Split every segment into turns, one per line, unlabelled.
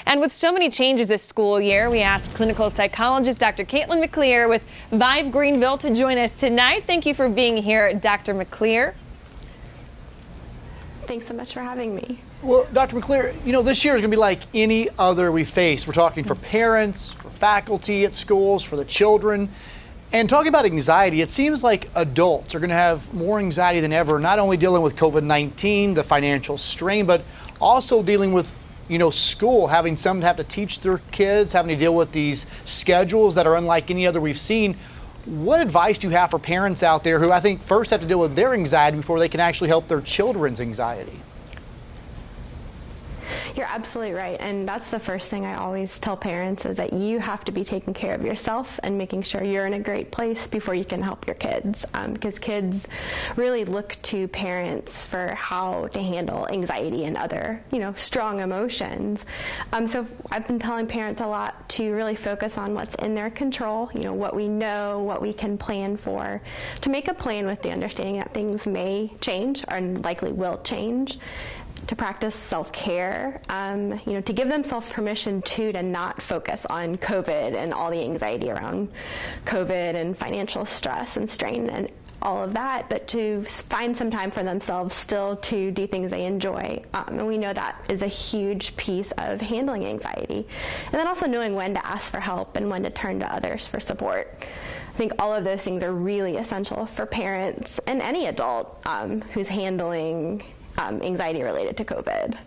And with so many changes this school year, we asked clinical psychologist Dr. McLear with Vive Greenville to join us tonight. Thank you for being here, Dr. McLear.
Thanks so much for having me.
Well, Dr. McLear, you know, this year is going to be like any other we face. We're talking for parents, for faculty at schools, for the children. And talking about anxiety, it seems like adults are going to have more anxiety than ever, not only dealing with COVID-19, the financial strain, but also dealing with, school, having some have to teach their kids, having to deal with these schedules that are unlike any other we've seen. What advice do you have for parents out there who I think first have to deal with their anxiety before they can actually help their children's anxiety?
You're absolutely right, and that's the first thing I always tell parents is that you have to be taking care of yourself and making sure you're in a great place before you can help your kids, because kids really look to parents for how to handle anxiety and other, strong emotions. So I've been telling parents a lot to really focus on what's in their control, what we know, what we can plan for, to make a plan with the understanding that things may change or likely will change. To practice self-care, to give themselves permission to not focus on COVID and all the anxiety around COVID and financial stress and strain and all of that, but to find some time for themselves still to do things they enjoy. And we know that is a huge piece of handling anxiety. And then also knowing when to ask for help and when to turn to others for support. I think all of those things are really essential for parents and any adult who's handling anxiety related to COVID.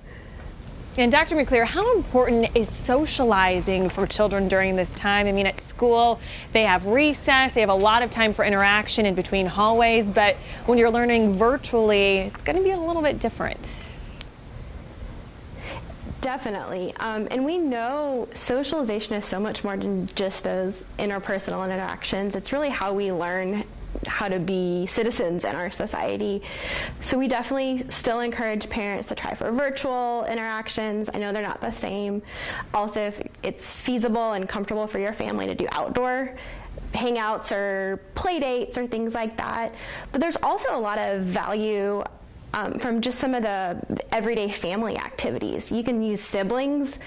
And Dr. McLear, how important is socializing for children during this time? I mean, at school, they have recess, they have a lot of time for interaction in between hallways, but when you're learning virtually, it's going to be a little bit different.
Definitely. And we know socialization is so much more than just those interpersonal interactions. It's really how we learn how to be citizens in our society. So we definitely still encourage parents to try for virtual interactions. I know they're not the same. Also, if it's feasible and comfortable for your family to do outdoor hangouts or play dates or things like that. But there's also a lot of value from just some of the everyday family activities. You can use siblings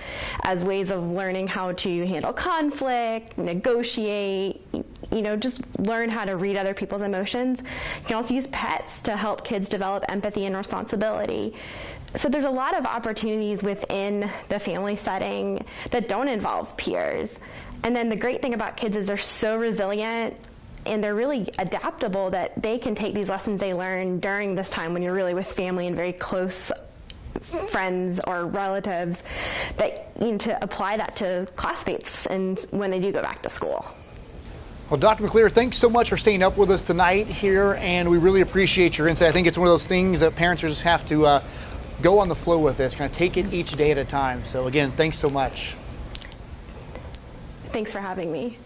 as ways of learning how to handle conflict, negotiate, just learn how to read other people's emotions. You can also use pets to help kids develop empathy and responsibility. So there's a lot of opportunities within the family setting that don't involve peers. And then the great thing about kids is they're so resilient and they're really adaptable that they can take these lessons they learn during this time when you're really with family and very close friends or relatives, that to apply that to classmates and when they do go back to school.
Well, Dr. McLear, thanks so much for staying up with us tonight here, and we really appreciate your insight. I think it's one of those things that parents just have to go on the flow with this, kind of take it each day at a time. So again, thanks so much.
Thanks for having me.